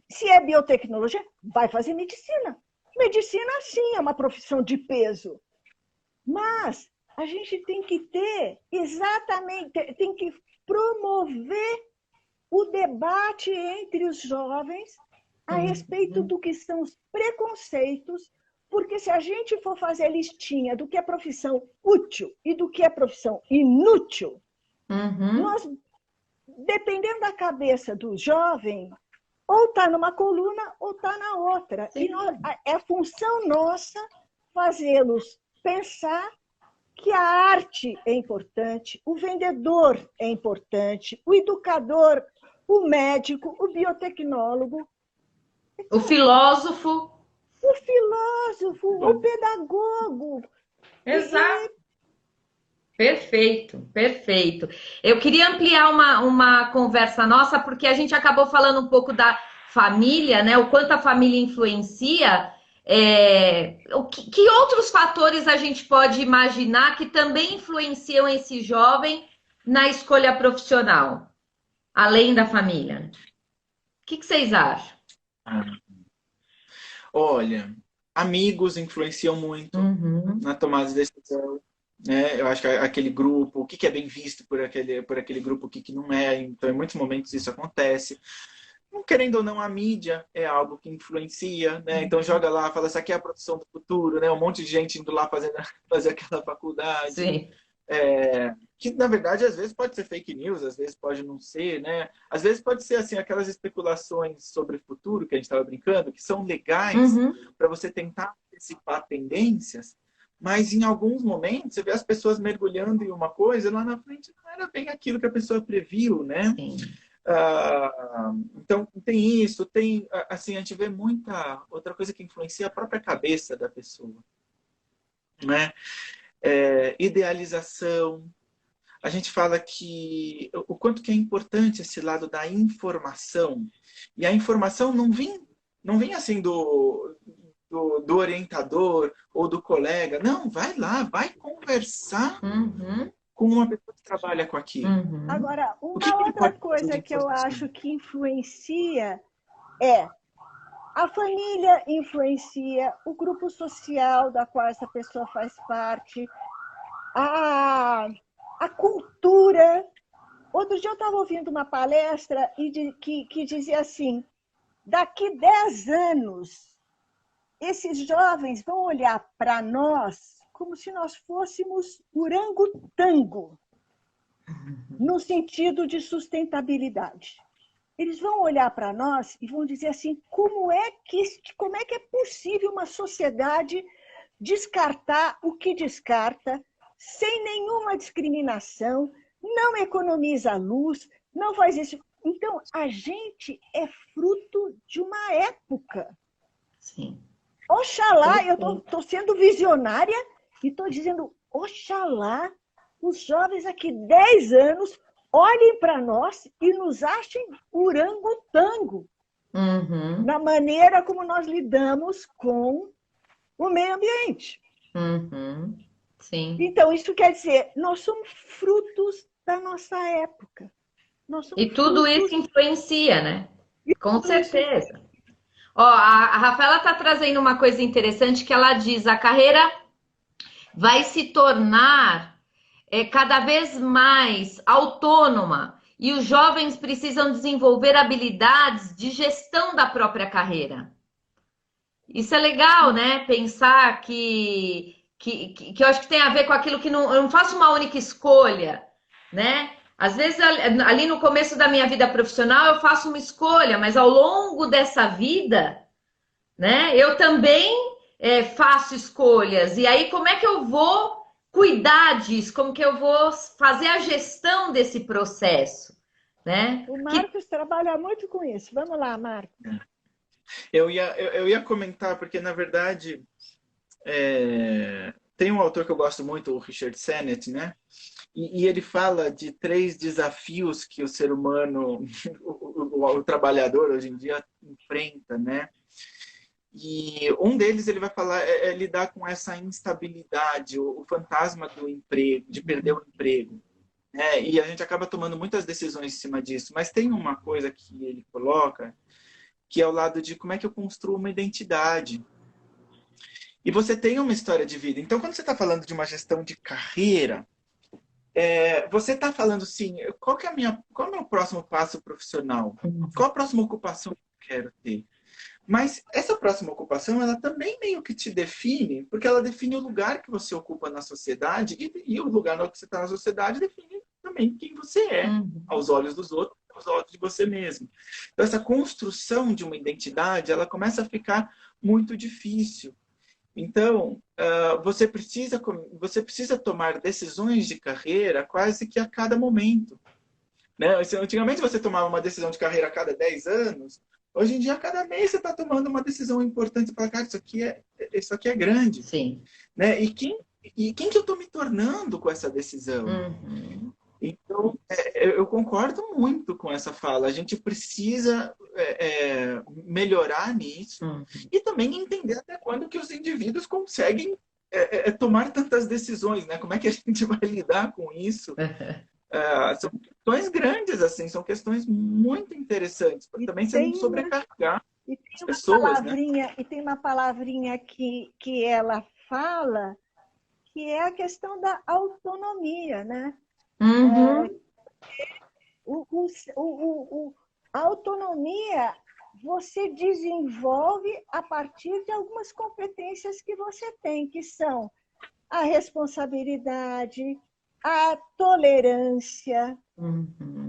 se é biotecnologia, vai fazer medicina. Medicina, sim, é uma profissão de peso. Mas a gente tem que ter tem que promover o debate entre os jovens a respeito do que são os preconceitos, porque se a gente for fazer listinha do que é profissão útil e do que é profissão inútil, nós, dependendo da cabeça do jovem, ou está numa coluna ou está na outra. Sim. E é função nossa fazê-los pensar que a arte é importante, o vendedor é importante, o educador, o médico, o biotecnólogo, o filósofo, o pedagogo. Exato. Perfeito, perfeito. Eu queria ampliar uma conversa nossa, porque a gente acabou falando um pouco da família, né? O quanto a família influencia. Que outros fatores a gente pode imaginar que também influenciam esse jovem na escolha profissional, além da família? O que vocês acham? Olha, amigos influenciam muito na tomada de decisão. Né? Eu acho que aquele grupo, o que é bem visto por aquele grupo, o que não é. Então, em muitos momentos isso acontece. Querendo ou não, a mídia é algo que influencia, né? Então joga lá, fala, essa aqui é a profissão do futuro, né? Um monte de gente indo lá fazer aquela faculdade. Sim. Que, na verdade, às vezes pode ser fake news, às vezes pode não ser, né? Às vezes pode ser, assim, aquelas especulações sobre o futuro que a gente estava brincando, que são legais para você tentar antecipar tendências, mas em alguns momentos você vê as pessoas mergulhando em uma coisa, lá na frente não era bem aquilo que a pessoa previu, né? Sim. Então tem isso, tem assim, a gente vê muita outra coisa que influencia a própria cabeça da pessoa, né? Idealização. A gente fala que o quanto que é importante esse lado da informação, e a informação não vem assim do orientador ou do colega, não, vai lá, vai conversar com uma pessoa que trabalha com aquilo. Agora, uma outra coisa que eu acho que influencia é a família influencia, o grupo social da qual essa pessoa faz parte, a cultura. Outro dia eu estava ouvindo uma palestra que dizia assim, daqui 10 anos, esses jovens vão olhar para nós como se nós fôssemos orangotango, no sentido de sustentabilidade. Eles vão olhar para nós e vão dizer assim, como é que é possível uma sociedade descartar o que descarta, sem nenhuma discriminação, não economiza luz, não faz isso. Então, a gente é fruto de uma época. Sim. Oxalá, eu estou sendo visionária e estou dizendo, oxalá, os jovens daqui 10 anos olhem para nós e nos achem orangotango na maneira como nós lidamos com o meio ambiente. Sim. Então, isso quer dizer, nós somos frutos da nossa época. E tudo isso influencia, né? Com certeza. Ó, a Rafaela está trazendo uma coisa interessante que ela diz, a carreira vai se tornar cada vez mais autônoma e os jovens precisam desenvolver habilidades de gestão da própria carreira. Isso é legal, né? Pensar que eu acho que tem a ver com aquilo que eu não faço uma única escolha, né? Às vezes, ali no começo da minha vida profissional, eu faço uma escolha, mas ao longo dessa vida, né, eu também faço escolhas. E aí, como é que eu vou cuidar disso? Como que eu vou fazer a gestão desse processo? né? O Marcos trabalha muito com isso. Vamos lá, Marcos. Eu ia comentar, porque, na verdade, tem um autor que eu gosto muito, o Richard Sennett, né? E ele fala de 3 desafios que o ser humano, o trabalhador hoje em dia enfrenta, né? E um deles ele vai falar lidar com essa instabilidade, o fantasma do emprego, de perder o emprego. E a gente acaba tomando muitas decisões em cima disso. Mas tem uma coisa que ele coloca, que é o lado de como é que eu construo uma identidade. E você tem uma história de vida. Então, quando você está falando de uma gestão de carreira, você está falando assim, qual é o meu próximo passo profissional? Qual a próxima ocupação que eu quero ter? Mas essa próxima ocupação, ela também meio que te define, porque ela define o lugar que você ocupa na sociedade, e o lugar que você está na sociedade define também quem você é, aos olhos dos outros, aos olhos de você mesmo. Então, essa construção de uma identidade, ela começa a ficar muito difícil. Então, você precisa tomar decisões de carreira quase que a cada momento. Né? Antigamente, você tomava uma decisão de carreira a cada 10 anos. Hoje em dia, a cada mês, você está tomando uma decisão importante para cara, isso aqui é grande. Sim. Né? E quem que eu estou me tornando com essa decisão? Então, eu concordo muito com essa fala. A gente precisa melhorar nisso e também entender até quando que os indivíduos conseguem tomar tantas decisões, né? Como é que a gente vai lidar com isso? São questões grandes, assim, são questões muito interessantes, para também você não sobrecarregar as pessoas, né? E tem uma palavrinha que ela fala, que é a questão da autonomia, né? A autonomia você desenvolve a partir de algumas competências que você tem, que são a responsabilidade, a tolerância,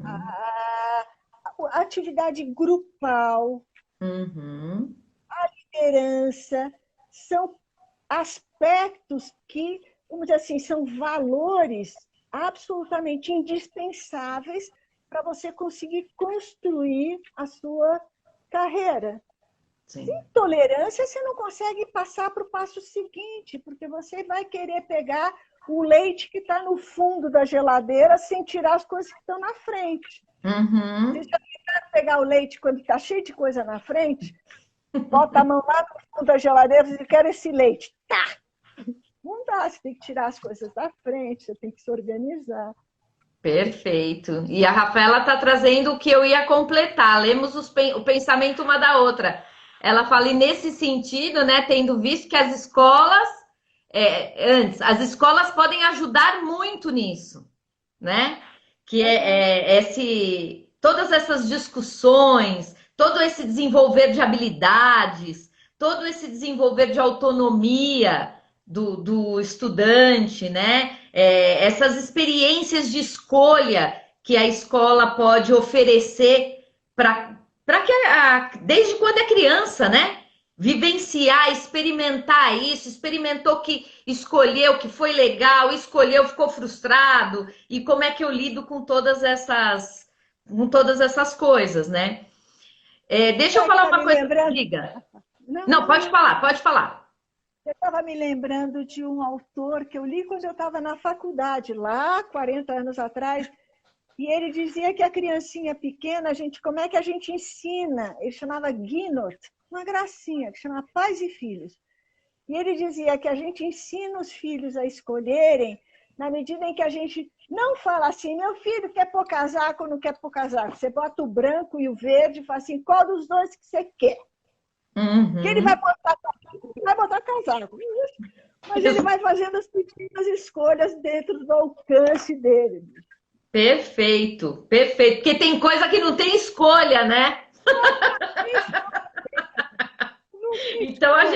a atividade grupal, a liderança, são aspectos que, vamos dizer assim, são valores absolutamente indispensáveis para você conseguir construir a sua carreira. Sim. Sem tolerância, você não consegue passar para o passo seguinte, porque você vai querer pegar o leite que está no fundo da geladeira sem tirar as coisas que estão na frente. Vocês já tentaram pegar o leite quando está cheio de coisa na frente? Bota a mão lá no fundo da geladeira e diz, eu quero esse leite. Tá! Não dá, você tem que tirar as coisas da frente, você tem que se organizar. Perfeito. E a Rafaela está trazendo o que eu ia completar. Lemos o pensamento uma da outra. Ela fala, e nesse sentido, né, tendo visto que as escolas, as escolas podem ajudar muito nisso, né? Que todas essas discussões, todo esse desenvolver de habilidades, todo esse desenvolver de autonomia do estudante, né? Essas experiências de escolha que a escola pode oferecer para que desde quando é criança, né? Vivenciar, experimentar isso, experimentou que escolheu, que foi legal, escolheu, ficou frustrado, e como é que eu lido com todas essas coisas, né? Deixa eu falar uma coisa, diga. Não, pode falar. Eu estava me lembrando de um autor que eu li quando eu estava na faculdade, lá 40 anos atrás, e ele dizia que a criancinha pequena, como é que a gente ensina? Ele chamava Guinot, uma gracinha, que chama Pais e Filhos. E ele dizia que a gente ensina os filhos a escolherem na medida em que a gente não fala assim, meu filho quer pôr casaco ou não quer pôr casaco. Você bota o branco e o verde e fala assim, qual dos dois que você quer? Que ele vai botar casaco. Mas ele vai fazendo as pequenas escolhas dentro do alcance dele. Perfeito, perfeito. Porque tem coisa que não tem escolha, né? Então a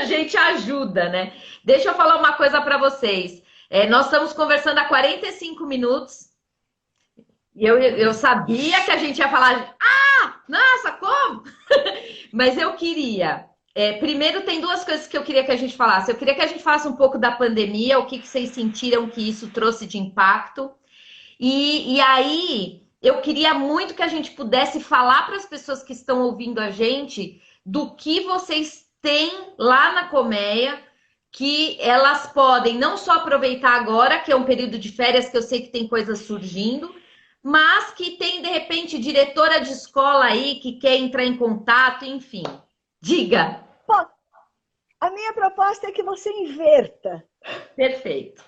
gente ajuda, né? Deixa eu falar uma coisa para vocês. Nós estamos conversando há 45 minutos. E eu sabia que a gente ia falar, nossa, como? Mas eu queria... primeiro, tem duas coisas que eu queria que a gente falasse. Eu queria que a gente falasse um pouco da pandemia, o que vocês sentiram que isso trouxe de impacto. E aí, eu queria muito que a gente pudesse falar para as pessoas que estão ouvindo a gente do que vocês têm lá na Colmeia, que elas podem não só aproveitar agora, que é um período de férias, que eu sei que tem coisas surgindo, mas que tem, de repente, diretora de escola aí que quer entrar em contato, enfim. Diga. Bom, a minha proposta é que você inverta. Perfeito.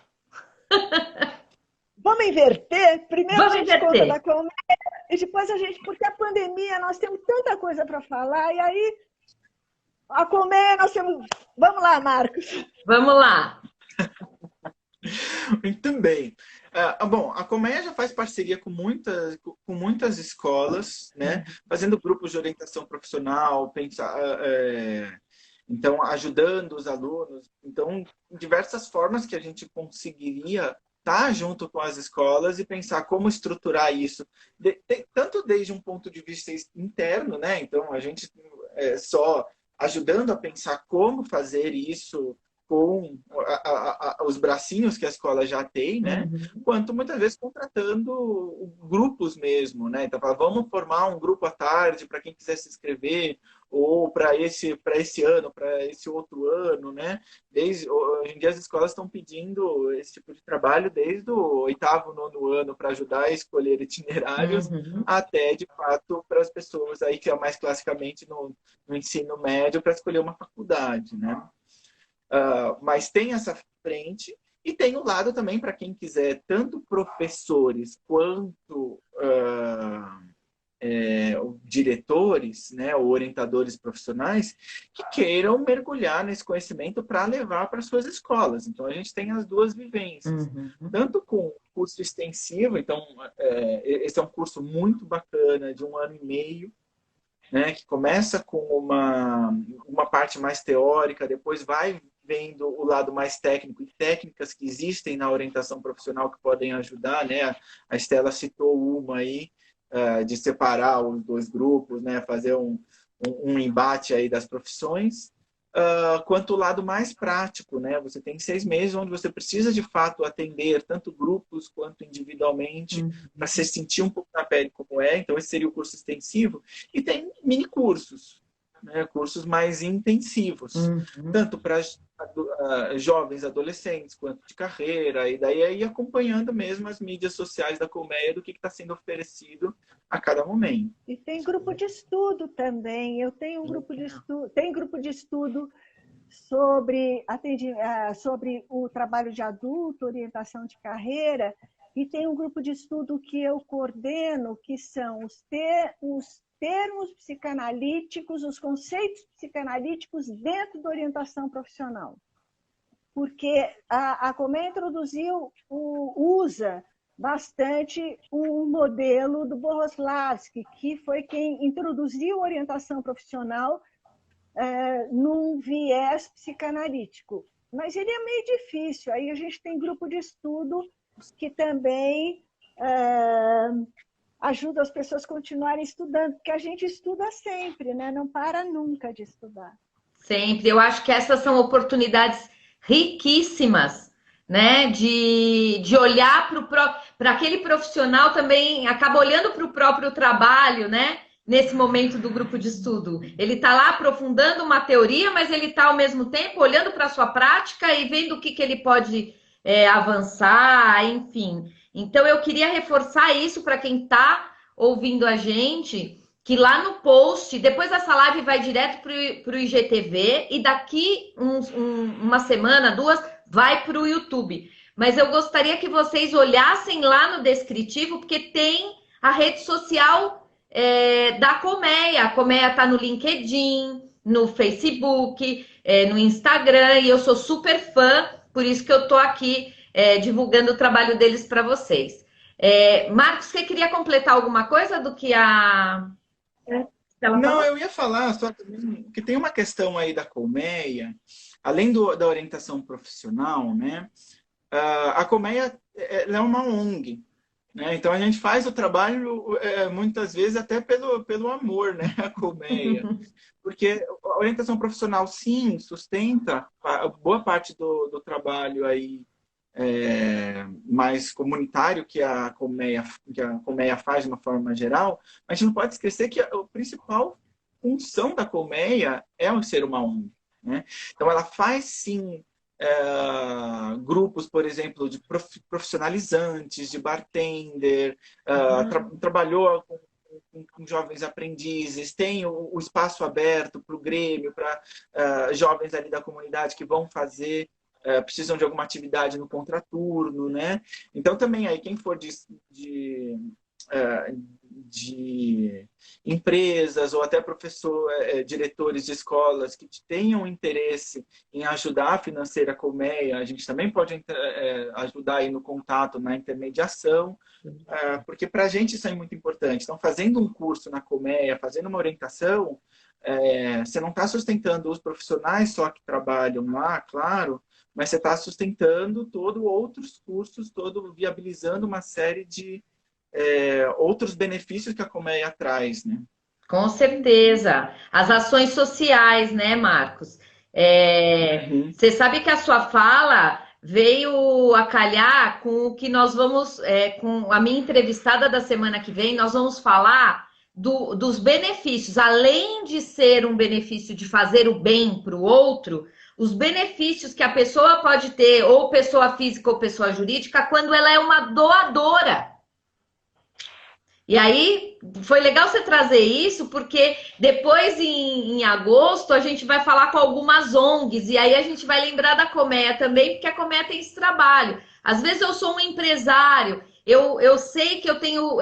Vamos inverter? Primeiro Vamos a gente conta inverter. da Colmeia e depois a gente... Porque a pandemia, nós temos tanta coisa para falar, e aí a Colmeia nós temos... Vamos lá, Marcos. Vamos lá. Muito bem. Bom, a Colmeia já faz parceria com muitas escolas, né? Fazendo grupos de orientação profissional, então ajudando os alunos. Então, diversas formas que a gente conseguiria estar junto com as escolas e pensar como estruturar isso, tanto desde um ponto de vista interno, né? Então, a gente só ajudando a pensar como fazer isso com os bracinhos que a escola já tem, né? Quanto muitas vezes contratando grupos mesmo, né? Então, vamos formar um grupo à tarde para quem quiser se inscrever, ou para esse ano, para esse outro ano, né? Hoje em dia as escolas estão pedindo esse tipo de trabalho desde o 8º, 9º ano para ajudar a escolher itinerários, até, de fato, para as pessoas aí que é mais classicamente no ensino médio para escolher uma faculdade, né? Mas tem essa frente e tem o lado também para quem quiser, tanto professores quanto diretores, né, ou orientadores profissionais que queiram mergulhar nesse conhecimento para levar para suas escolas. Então, a gente tem as duas vivências. Tanto com curso extensivo, então, esse é um curso muito bacana, de 1 ano e meio, né, que começa com uma parte mais teórica, depois vai vendo o lado mais técnico e técnicas que existem na orientação profissional que podem ajudar, né? A Estela citou uma aí, de separar os dois grupos, né? Fazer um embate aí das profissões, quanto o lado mais prático, né? Você tem 6 meses onde você precisa de fato atender tanto grupos quanto individualmente, para se sentir um pouco na pele como é. Então esse seria o curso extensivo. E tem mini cursos, né? Cursos mais intensivos, tanto para jovens, adolescentes, quanto de carreira, e daí aí acompanhando mesmo as mídias sociais da Colmeia do que está sendo oferecido a cada momento. E tem grupo de estudo também. Eu tenho um grupo de estudo, tem grupo de estudo sobre o trabalho de adulto, orientação de carreira, e tem um grupo de estudo que eu coordeno, que são os termos psicanalíticos, os conceitos psicanalíticos dentro da orientação profissional. Porque a Colmeia usa bastante o modelo do Bohoslavsky, que foi quem introduziu a orientação profissional num viés psicanalítico. Mas ele é meio difícil. Aí a gente tem grupo de estudo que também ajuda as pessoas a continuarem estudando, porque a gente estuda sempre, né? Não para nunca de estudar. Sempre. Eu acho que essas são oportunidades riquíssimas, né? De olhar para aquele profissional também, acaba olhando para o próprio trabalho, né? Nesse momento do grupo de estudo. Ele está lá aprofundando uma teoria, mas ele está, ao mesmo tempo, olhando para a sua prática e vendo o que ele pode avançar, enfim. Então, eu queria reforçar isso para quem está ouvindo a gente, que lá no post, depois essa live vai direto para o IGTV e daqui uma semana, 2, vai para o YouTube. Mas eu gostaria que vocês olhassem lá no descritivo, porque tem a rede social da Colmeia. A Colmeia está no LinkedIn, no Facebook, no Instagram, e eu sou super fã, por isso que eu estou aqui divulgando o trabalho deles para vocês. Marcos, você queria completar alguma coisa do que a... Não, eu ia falar só também que tem uma questão aí da Colmeia, além da orientação profissional, né? A Colmeia é uma ONG, né? Então a gente faz o trabalho muitas vezes até pelo amor, né? A Colmeia. Porque a orientação profissional, sim, sustenta boa parte do trabalho aí mais comunitário que a colmeia faz de uma forma geral, mas a gente não pode esquecer que a principal função da colmeia é o ser uma ONG, né? Então, ela faz, sim, grupos, por exemplo, de profissionalizantes, de bartender, trabalhou com jovens aprendizes, tem o espaço aberto para o Grêmio, para jovens ali da comunidade que vão fazer, precisam de alguma atividade no contraturno, né? Então, também, aí, quem for de empresas ou até diretores de escolas que tenham interesse em ajudar a financeira colmeia, a gente também pode ajudar aí no contato, na intermediação, porque para a gente isso é muito importante. Então, fazendo um curso na colmeia, fazendo uma orientação, você não está sustentando os profissionais só que trabalham lá, claro, mas você está sustentando outros cursos, viabilizando uma série de outros benefícios que a colmeia traz, né? Com certeza. As ações sociais, né, Marcos? Você sabe que a sua fala veio a calhar com o que nós vamos, com a minha entrevistada da semana que vem, nós vamos falar dos benefícios, além de ser um benefício de fazer o bem para o outro, os benefícios que a pessoa pode ter, ou pessoa física ou pessoa jurídica, quando ela é uma doadora. E aí, foi legal você trazer isso, porque depois, em agosto, a gente vai falar com algumas ONGs, e aí a gente vai lembrar da Colmeia também, porque a Colmeia tem esse trabalho. Às vezes eu sou um empresário, eu sei que eu tenho,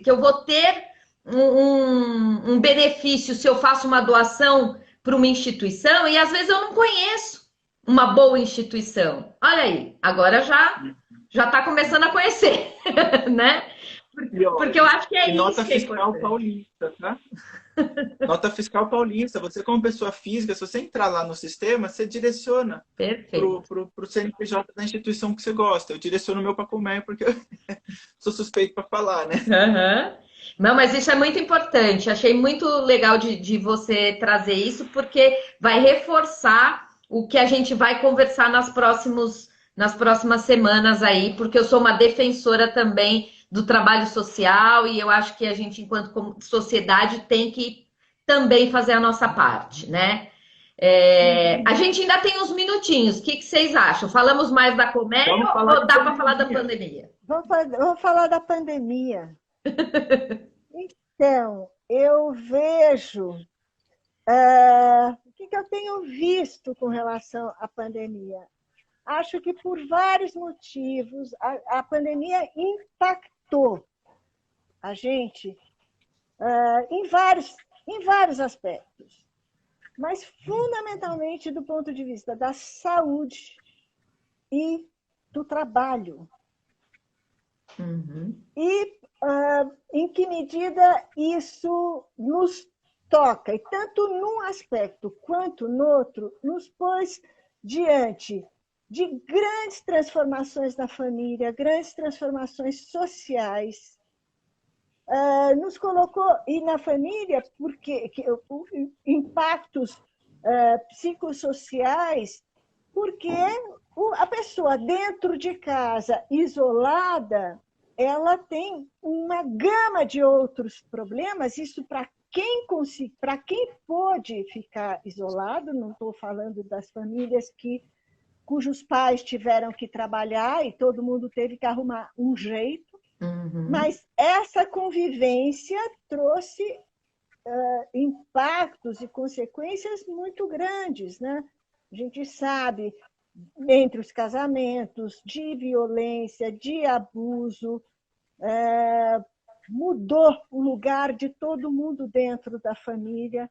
que eu vou ter um benefício se eu faço uma doação para uma instituição, e às vezes eu não conheço uma boa instituição. Olha aí, agora já está começando a conhecer, né? Porque eu acho que é isso. Nota fiscal paulista, tá? Nota fiscal paulista. Você, como pessoa física, se você entrar lá no sistema, você direciona para o CNPJ da instituição que você gosta. Eu direciono o meu para a Colmeia, porque eu sou suspeito para falar, né? Não, mas isso é muito importante. Achei muito legal de você trazer isso, porque vai reforçar o que a gente vai conversar nas próximas semanas aí, porque eu sou uma defensora também do trabalho social e eu acho que a gente, enquanto sociedade, tem que também fazer a nossa parte, né? A gente ainda tem uns minutinhos. O que vocês acham? Falamos mais da colmeia ou dá para falar da pandemia? Vamos falar da pandemia. Então, eu vejo... o que eu tenho visto com relação à pandemia? Acho que por vários motivos a pandemia impactou a gente em vários aspectos, mas fundamentalmente do ponto de vista da saúde e do trabalho. E em que medida isso nos toca, e tanto num aspecto quanto no outro, nos pôs diante de grandes transformações na família, grandes transformações sociais, nos colocou, e na família, porque impactos psicossociais, porque a pessoa dentro de casa, isolada, ela tem uma gama de outros problemas, isso para quem pôde ficar isolado, não estou falando das famílias cujos pais tiveram que trabalhar e todo mundo teve que arrumar um jeito, mas essa convivência trouxe impactos e consequências muito grandes, né? A gente sabe, entre os casamentos, de violência, de abuso, mudou o lugar de todo mundo dentro da família,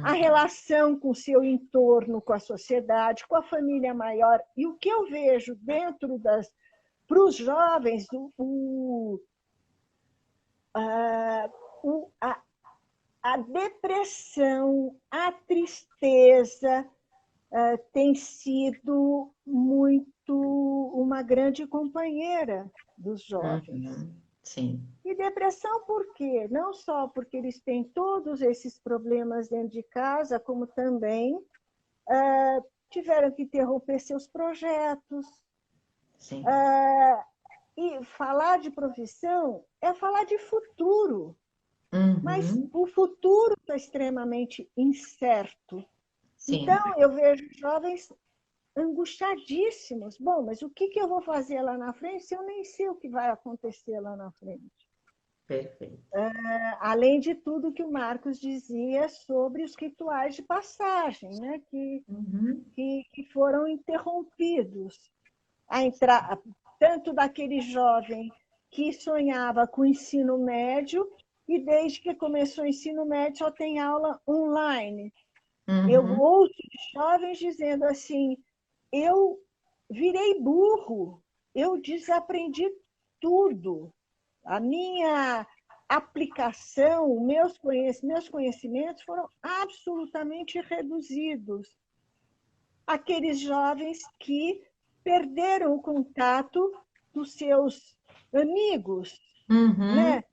a relação com o seu entorno, com a sociedade, com a família maior. E o que eu vejo dentro para os jovens, a depressão, a tristeza tem sido uma grande companheira dos jovens. Sim. E depressão por quê? Não só porque eles têm todos esses problemas dentro de casa, como também tiveram que interromper seus projetos, Sim. E falar de profissão é falar de futuro. Mas Uhum. o futuro está extremamente incerto. Sim. Então, eu vejo jovens angustiadíssimos. Bom, mas o que eu vou fazer lá na frente se eu nem sei o que vai acontecer lá na frente? Perfeito. Além de tudo que o Marcos dizia sobre os rituais de passagem, né? Uhum. que foram interrompidos. Tanto daquele jovem que sonhava com o ensino médio e desde que começou o ensino médio só tem aula online. Uhum. Eu ouço jovens dizendo assim, eu virei burro, eu desaprendi tudo. A minha aplicação, meus conhecimentos foram absolutamente reduzidos. Aqueles jovens que perderam o contato dos seus amigos, Uhum. né?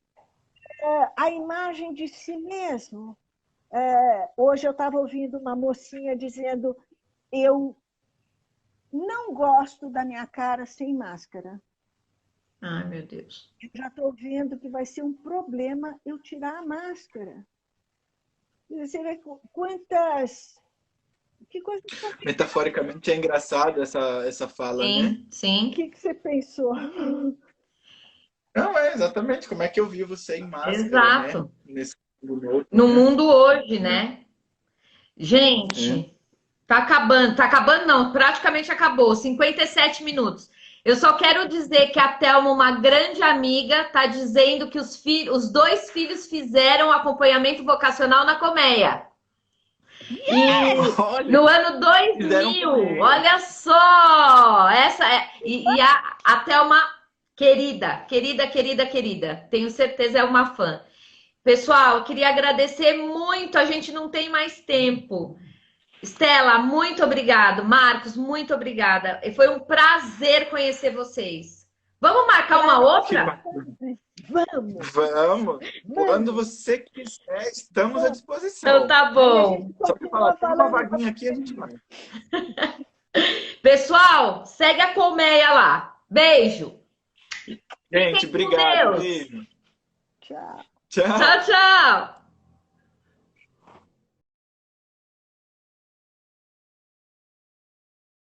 A imagem de si mesmo. Hoje eu estava ouvindo uma mocinha dizendo, eu não gosto da minha cara sem máscara. Ai, meu Deus. Eu já estou vendo que vai ser um problema eu tirar a máscara. Você vê quantas... Que coisa... Metaforicamente é engraçado essa fala, né? Sim, sim. O que você pensou? Não, é exatamente como é que eu vivo sem máscara, né? Exato. Nesse mundo novo, No né? mundo hoje, É. né? É. Gente, tá acabando não, praticamente acabou, 57 minutos. Eu só quero dizer que a Thelma, uma grande amiga, tá dizendo que os dois filhos fizeram acompanhamento vocacional na Colmeia. E Olha, no ano fizeram 2000, comigo. olha só, essa é e a Thelma, querida, querida, querida, querida, tenho certeza é uma fã. Pessoal, eu queria agradecer muito, a gente não tem mais tempo. Estela, muito obrigado. Marcos, muito obrigada. Foi um prazer conhecer vocês. Vamos marcar uma outra? Vamos! Vamos! Quando você quiser, estamos à Então disposição. tá Aí a bom. gente Só para falar, continua tem uma falando. vaguinha aqui, a gente vai. Pessoal, segue a colmeia lá. Beijo. Gente, Fiquem com obrigado. Deus. Beijo. Tchau. Tchau. Tchau, tchau.